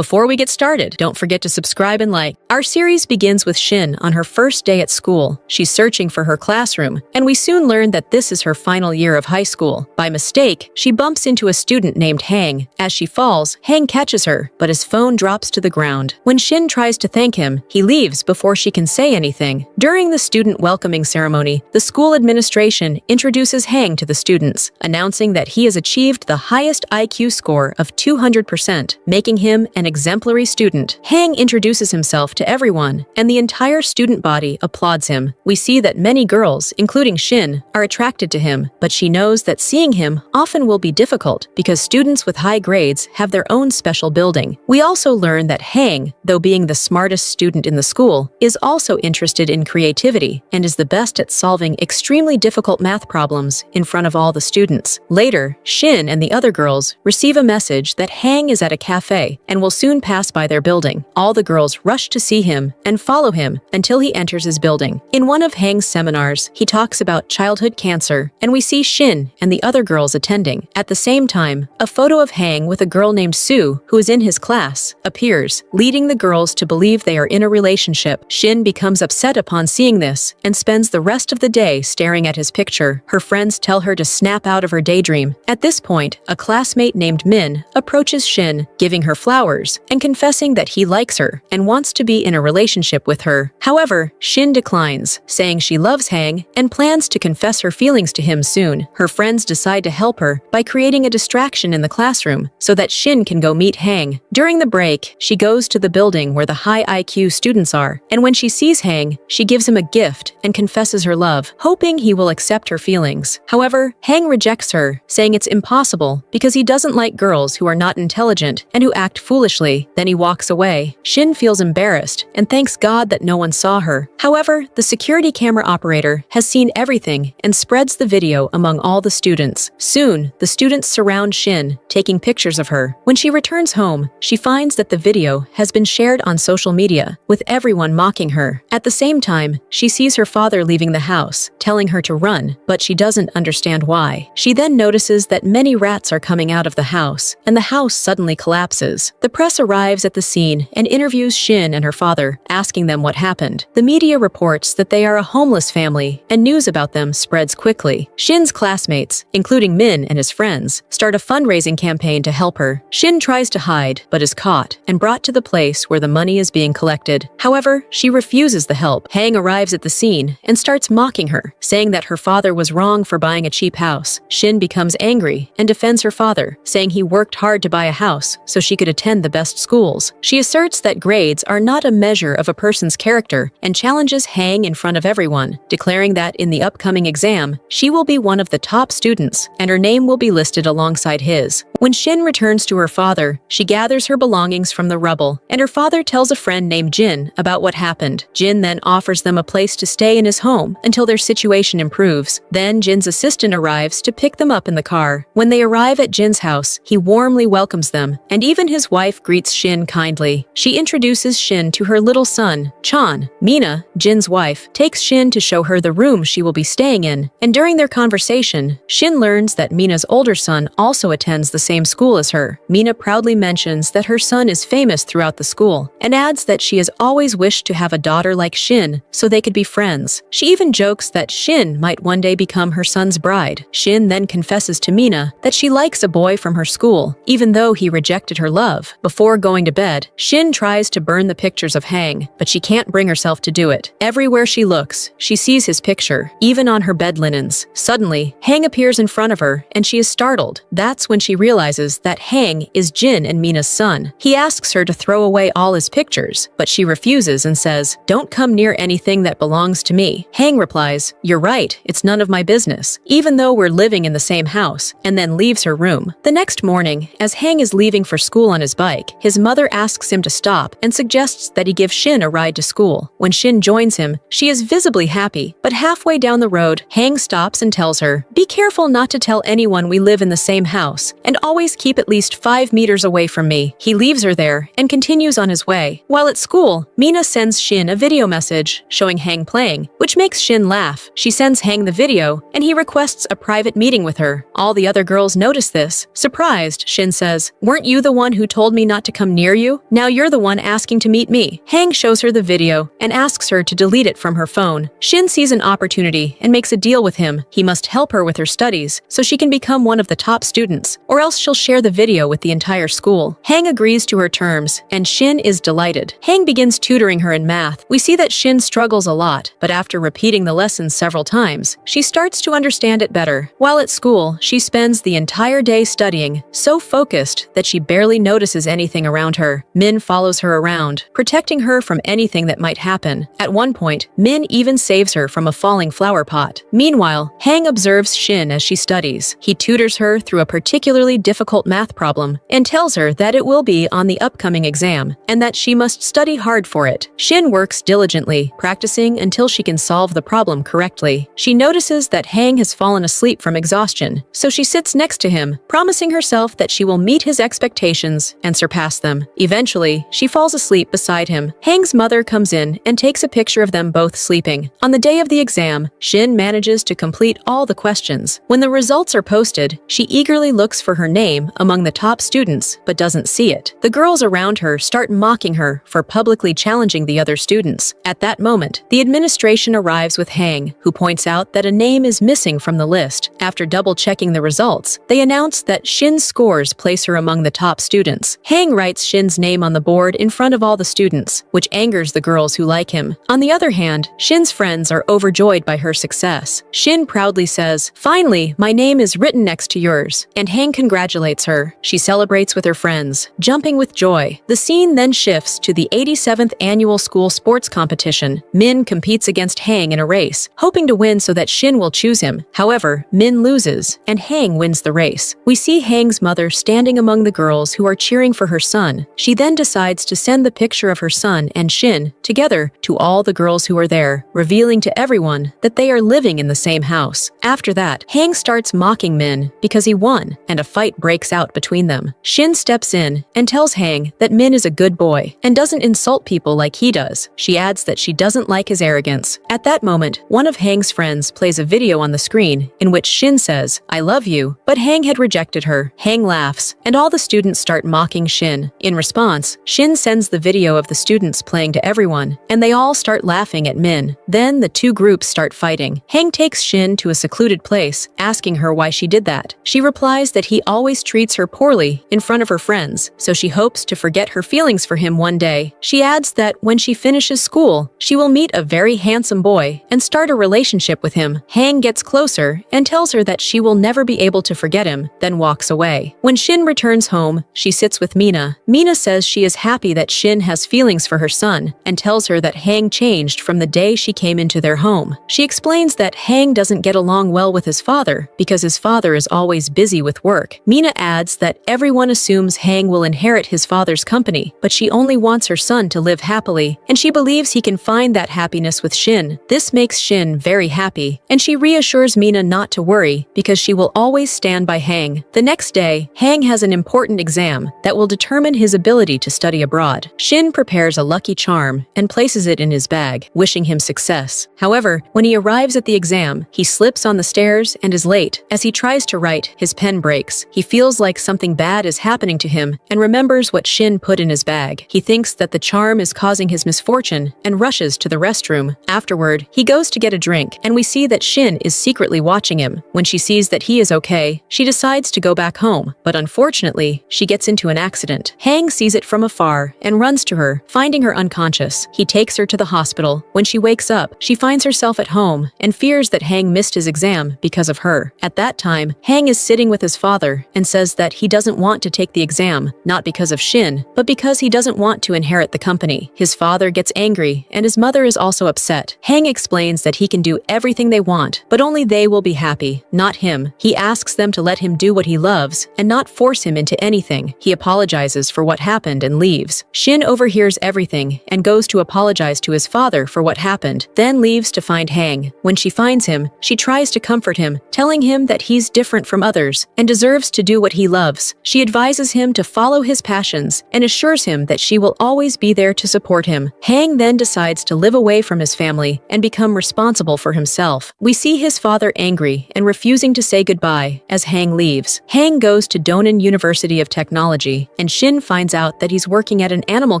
Before we get started, don't forget to subscribe and like. Our series begins with Shin on her first day at school. She's searching for her classroom, and we soon learn that this is her final year of high school. By mistake, she bumps into a student named Hang. As she falls, Hang catches her, but his phone drops to the ground. When Shin tries to thank him, he leaves before she can say anything. During the student welcoming ceremony, the school administration introduces Hang to the students, announcing that he has achieved the highest IQ score of 200%, making him an exemplary student. Hang introduces himself to everyone, and the entire student body applauds him. We see that many girls, including Shin, are attracted to him, but she knows that seeing him often will be difficult because students with high grades have their own special building. We also learn that Hang, though being the smartest student in the school, is also interested in creativity and is the best at solving extremely difficult math problems in front of all the students. Later, Shin and the other girls receive a message that Hang is at a cafe and will soon pass by their building. All the girls rush to see him and follow him until he enters his building. In one of Hang's seminars, he talks about childhood cancer, and we see Shin and the other girls attending. At the same time, a photo of Hang with a girl named Sue, who is in his class, appears, leading the girls to believe they are in a relationship. Shin becomes upset upon seeing this and spends the rest of the day staring at his picture. Her friends tell her to snap out of her daydream. At this point, a classmate named Min approaches Shin, giving her flowers and confessing that he likes her and wants to be in a relationship with her. However, Shin declines, saying she loves Hang and plans to confess her feelings to him soon. Her friends decide to help her by creating a distraction in the classroom so that Shin can go meet Hang. During the break, she goes to the building where the high IQ students are, and when she sees Hang, she gives him a gift and confesses her love, hoping he will accept her feelings. However, Hang rejects her, saying it's impossible because he doesn't like girls who are not intelligent and who act foolishly. Then he walks away. Shin feels embarrassed and thanks God that no one saw her. However, the security camera operator has seen everything and spreads the video among all the students. Soon, the students surround Shin, taking pictures of her. When she returns home, she finds that the video has been shared on social media, with everyone mocking her. At the same time, she sees her father leaving the house, telling her to run, but she doesn't understand why. She then notices that many rats are coming out of the house, and the house suddenly collapses. The press arrives at the scene and interviews Shin and her father, asking them what happened. The media reports that they are a homeless family, and news about them spreads quickly. Shin's classmates, including Min and his friends, start a fundraising campaign to help her. Shin tries to hide, but is caught and brought to the place where the money is being collected. However, she refuses the help. Hang arrives at the scene and starts mocking her, saying that her father was wrong for buying a cheap house. Shin becomes angry and defends her father, saying he worked hard to buy a house so she could attend the best schools. She asserts that grades are not a measure of a person's character and challenges Hang in front of everyone, declaring that in the upcoming exam, she will be one of the top students and her name will be listed alongside his. When Shin returns to her father, she gathers her belongings from the rubble, and her father tells a friend named Jin about what happened. Jin then offers them a place to stay in his home until their situation improves. Then Jin's assistant arrives to pick them up in the car. When they arrive at Jin's house, he warmly welcomes them, and even his wife greets Shin kindly. She introduces Shin to her little son, Chan. Mina, Jin's wife, takes Shin to show her the room she will be staying in, and during their conversation, Shin learns that Mina's older son also attends the same school as her. Mina proudly mentions that her son is famous throughout the school, and adds that she has always wished to have a daughter like Shin so they could be friends. She even jokes that Shin might one day become her son's bride. Shin then confesses to Mina that she likes a boy from her school, even though he rejected her love. Before going to bed, Shin tries to burn the pictures of Hang, but she can't bring herself to do it. Everywhere she looks, she sees his picture, even on her bed linens. Suddenly, Hang appears in front of her, and she is startled. That's when she realizes that Hang is Jin and Mina's son. He asks her to throw away all his pictures, but she refuses and says, "Don't come near anything that belongs to me." Hang replies, "You're right, it's none of my business, even though we're living in the same house," and then leaves her room. The next morning, as Hang is leaving for school on his bike, his mother asks him to stop and suggests that he give Shin a ride to school. When Shin joins him, she is visibly happy, but halfway down the road, Hang stops and tells her, "Be careful not to tell anyone we live in the same house, and always keep at least 5 meters away from me." He leaves her there and continues on his way. While at school, Mina sends Shin a video message showing Hang playing, which makes Shin laugh. She sends Hang the video, and he requests a private meeting with her. All the other girls notice this. Surprised, Shin says, "Weren't you the one who told me not to come near you? Now you're the one asking to meet me." Hang shows her the video and asks her to delete it from her phone. Shin sees an opportunity and makes a deal with him. He must help her with her studies so she can become one of the top students, or else she'll share the video with the entire school. Hang agrees to her terms, and Shin is delighted. Hang begins tutoring her in math. We see that Shin struggles a lot, but after repeating the lessons several times, she starts to understand it better. While at school, she spends the entire day studying, so focused that she barely notices anything around her. Min follows her around, protecting her from anything that might happen. At one point, Min even saves her from a falling flower pot. Meanwhile, Hang observes Shin as she studies. He tutors her through a particularly difficult math problem and tells her that it will be on the upcoming exam and that she must study hard for it. Shin works diligently, practicing until she can solve the problem correctly. She notices that Hang has fallen asleep from exhaustion, so she sits next to him, promising herself that she will meet his expectations and surpass them. Eventually, she falls asleep beside him. Hang's mother comes in and takes a picture of them both sleeping. On the day of the exam, Shin manages to complete all the questions. When the results are posted, she eagerly looks for her name among the top students, but doesn't see it. The girls around her start mocking her for publicly challenging the other students. At that moment, the administration arrives with Hang, who points out that a name is missing from the list. After double-checking the results, they announce that Shin's scores place her among the top students. Hang writes Shin's name on the board in front of all the students, which angers the girls who like him. On the other hand, Shin's friends are overjoyed by her success. Shin proudly says, "Finally, my name is written next to yours," and Hang congratulates her. She celebrates with her friends, jumping with joy. The scene then shifts to the 87th annual school sports competition. Min competes against Hang in a race, hoping to win so that Shin will choose him. However, Min loses, and Hang wins the race. We see Hang's mother standing among the girls who are cheering for her son. She then decides to send the picture of her son and Shin together to all the girls who are there, revealing to everyone that they are living in the same house. After that, Hang starts mocking Min because he won, and a fight breaks out between them. Shin steps in and tells Hang that Min is a good boy and doesn't insult people like he does. She adds that she doesn't like his arrogance. At that moment, one of Hang's friends plays a video on the screen in which Shin says, "I love you," but Hang had rejected her. Hang laughs, and all the students start mocking Shin. In response, Shin sends the video of the students playing to everyone, and they all start laughing at Min. Then the two groups start fighting. Hang takes Shin to a secluded place, asking her why she did that. She replies that he always treats her poorly in front of her friends, so she hopes to forget her feelings for him one day. She adds that when she finishes school, she will meet a very handsome boy and start a relationship with him. Hang gets closer and tells her that she will never be able to forget him, then walks away. When Shin returns home, she sits with Mina. Mina says she is happy that Shin has feelings for her son and tells her that Hang changed from the day she came into their home. She explains that Hang doesn't get along well with his father because his father is always busy with work. Mina adds that everyone assumes Hang will inherit his father's company, but she only wants her son to live happily, and she believes he can find that happiness with Shin. This makes Shin very happy, and she reassures Mina not to worry because she will always stand by Hang. The next day, Hang has an important exam that will determine his ability to study abroad. Shin prepares a lucky charm and places it in his bag, wishing him success. However, when he arrives at the exam, he slips on the stairs and is late. As he tries to write, his pen breaks. He feels like something bad is happening to him and remembers what Shin put in his bag. He thinks that the charm is causing his misfortune and rushes to the restroom. Afterward, he goes to get a drink, and we see that Shin is secretly watching him. When she sees that he is okay, she decides to go back home, but unfortunately, she gets into an accident. Hang sees it from afar and runs to her, finding her unconscious. He takes her to the hospital. When she wakes up, she finds herself at home and fears that Hang missed his exam because of her. At that time, Hang is sitting with his father and says that he doesn't want to take the exam, not because of Shin, but because he doesn't want to inherit the company. His father gets angry, and his mother is also upset. Hang explains that he can do everything they want, but only they will be happy, not him. He asks them to let him do what he loves and not force him into anything. He apologizes for what happened and leaves. Shin overhears everything and goes to apologize to his father for what happened, then leaves to find Hang. When she finds him, she tries to comfort him, telling him that he's different from others and deserves to do what he loves. She advises him to follow his passions and assures him that she will always be there to support him. Hang then decides to live away from his family and become responsible for himself. We see his father angry and refusing to say goodbye as Hang leaves. Hang goes to Donan University of Technology and Shin finds out that he's working at an animal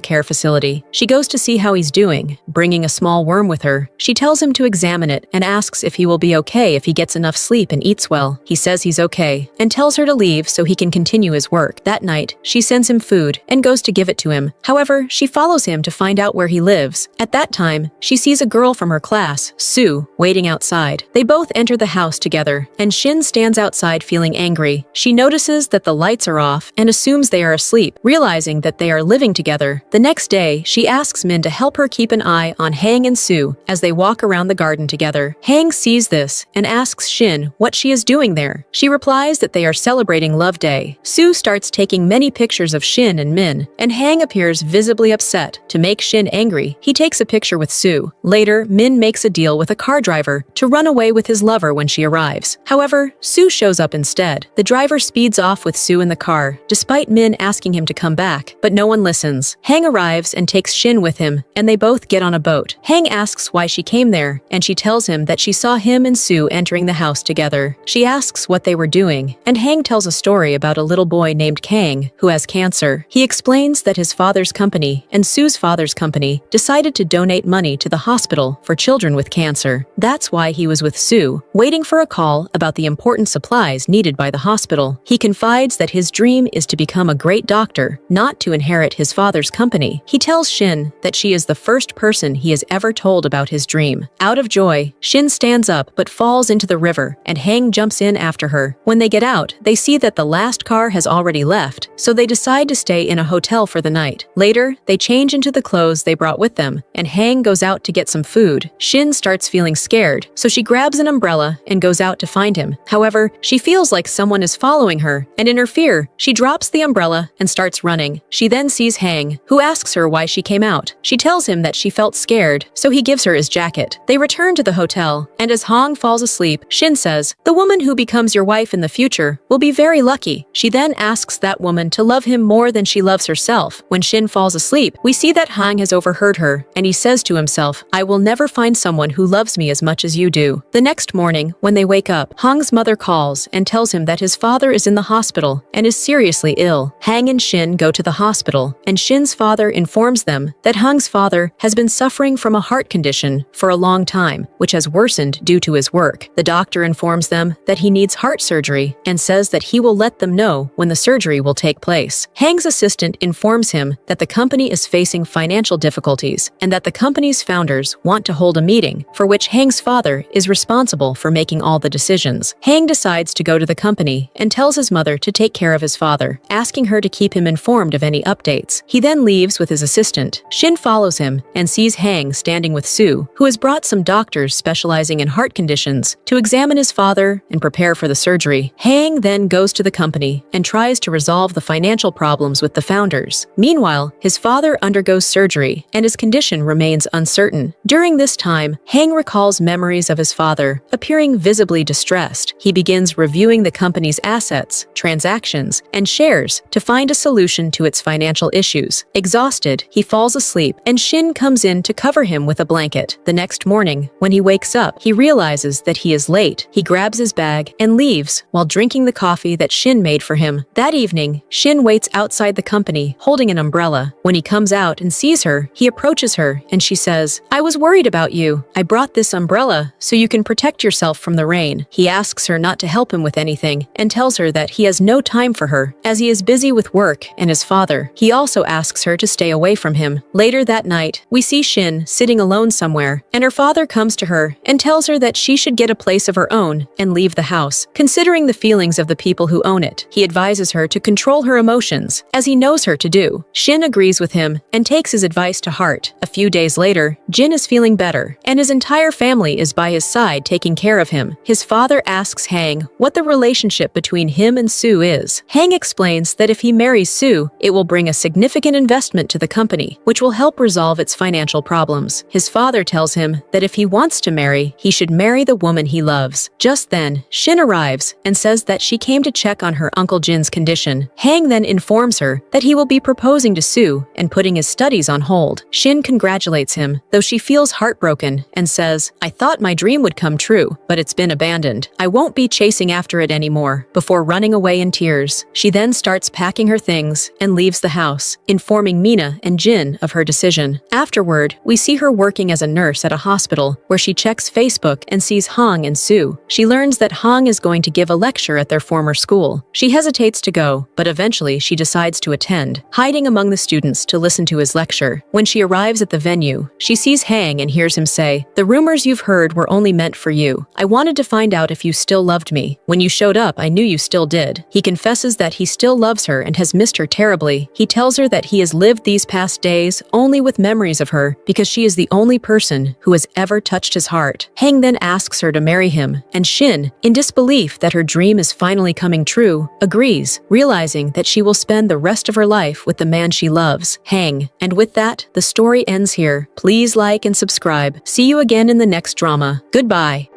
care facility. She goes to see how he's doing, bringing a small worm with her. She tells him to examine it and asks if he will be okay if he gets enough sleep and eats well. He says he's okay and tells her to leave so he can continue his work. That night, she sends him food and goes to give it to him. However, she follows him to find out where he lives. At that time, she sees a girl from her class, Sue, waiting outside. They both enter the house together, and Shin stands outside feeling angry. She notices that the lights are off and assumes they are asleep, realizing that they are living together. The next day, she asks Min to help her keep an eye on Hang and Sue as they walk around the garden together. Hang sees this and asks Shin what she is doing there. She replies that they are celebrating Love Day. Sue starts taking many pictures of Shin and Min, and Hang appears visibly upset. To make Shin angry, he takes a picture with Sue. Later, Min makes a deal with a car driver to run away with his lover when she arrives. However, Sue shows up instead. The driver speeds off with Sue in the car, despite Min asking him to come back, but no one listens. Hang arrives and takes Shin with him, and they both get on a boat. Hang asks why she came there, and she tells him that she saw him and Sue entering the house together. She asks what they were doing, and Hang tells a story about a little boy named Kang who has cancer. He explains that his father's company and Sue's father's company decided to donate money to the hospital for children with cancer. That's why he was with Sue, waiting for a call about the important supplies needed by the hospital. He confides that his dream is to become a great doctor, not to inherit his father's company. He tells Shin that she is the first person he has ever told about his dream. Out of joy, Shin stands up but falls into the river, and Hang jumps in after her. When they get out, they see that the last car has already left, so they decide to stay in a hotel for the night. Later, they change into the clothes they brought with them, and Hang goes out to get some food. Shin starts feeling scared, so she grabs an umbrella and goes out to find him. However, she feels like someone is following her, and in her fear, she drops the umbrella and starts running. She then sees Hang, who asks her why she came out. She tells him that she felt scared, so he gives her his jacket. They return to the hotel, and as Hang falls asleep, Shin says, "The woman who becomes your wife in the future will be very lucky." She then asks that woman to love him more than she loves herself. When Shin falls asleep, we see that Hang has overheard her, and he says to himself, "I will never find someone who loves me as much as you do." The next morning, when they wake up, Hang's mother calls and tells him that his father is in the hospital and is seriously ill. Hang and Shin go to the hospital, and Shin's father informs them that Hang's father has been suffering from a heart condition for a long time, which has worsened due to his work. The doctor informs them that he needs heart surgery and says that he will let them know when the surgery will take place. Hang's assistant informs him that the company is facing financial difficulties and that the company's founders want to hold a meeting for which Hang's father is responsible for making all the decisions. Hang decides to go to the company and tells his mother to take care of his father, asking her to keep him informed of any updates. He then leaves with his assistant. Shin follows him and sees Hang standing with Sue, who has brought some doctors specializing in heart conditions to examine his father and prepare for the surgery. Hang then goes to the company and tries to resolve the financial problems with the founders. Meanwhile, his father undergoes surgery and his condition remains uncertain. During this time, Hang recalls memories of his father, appearing visibly distressed. He begins reviewing the company's assets, transactions, and shares to find a solution to its financial issues. Exhausted, he falls asleep, and Shin comes in to cover him with a blanket. The next morning, when he wakes up, he realizes that he is late. He grabs his bag and leaves while drinking the coffee that Shin made for him. That evening, Shin waits outside the company, holding an umbrella. When he comes out and sees her, he approaches her, and she says, "I was worried about you. I brought this umbrella so you can protect yourself from the rain." He asks her not to help him with anything and tells her that he has no time for her as he is busy with work and his father. He also asks her to stay away from him. Later that night, we see Shin sitting alone somewhere, and her father comes to her and tells her that she should get a place of her own and leave the house, considering the feelings of the people who own it. He advises her to control her emotions, as he knows her to do. Shin agrees with him and takes his advice to heart. A few days later, Jin is feeling better, and his entire family is by his side taking care of him. His father asks Hang what the relationship between him and Sue is. Hang explains that if he marries Sue, it will bring a significant investment to the company, which will help resolve its financial problems. His father tells him that if he wants to marry, he should marry the woman he loves. Just then, Shin arrives and says that she came to check on her Uncle Jin's condition. Hang then informs her that he will be proposing to Sue and putting his studies on hold. Shin congratulates him, though she feels heartbroken and says, "I thought my dream would come true, but it's been abandoned. I won't be chasing after it anymore," before running away in tears. She then starts packing packing her things, and leaves the house, informing Mina and Jin of her decision. Afterward, we see her working as a nurse at a hospital, where she checks Facebook and sees Hong and Sue. She learns that Hong is going to give a lecture at their former school. She hesitates to go, but eventually she decides to attend, hiding among the students to listen to his lecture. When she arrives at the venue, she sees Hang and hears him say, "The rumors you've heard were only meant for you. I wanted to find out if you still loved me. When you showed up, I knew you still did." He confesses that he still loves her and has missed her terribly. He tells her that he has lived these past days only with memories of her because she is the only person who has ever touched his heart. Hang then asks her to marry him, and Shin, in disbelief that her dream is finally coming true, agrees, realizing that she will spend the rest of her life with the man she loves, Hang. And with that, the story ends here. Please like and subscribe. See you again in the next drama. Goodbye.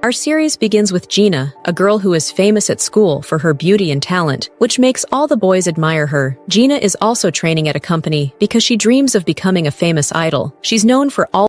Our series begins with Gina, a girl who is famous at school for her beauty and talent, which makes all the boys admire her. Gina is also training at a company because she dreams of becoming a famous idol. She's known for all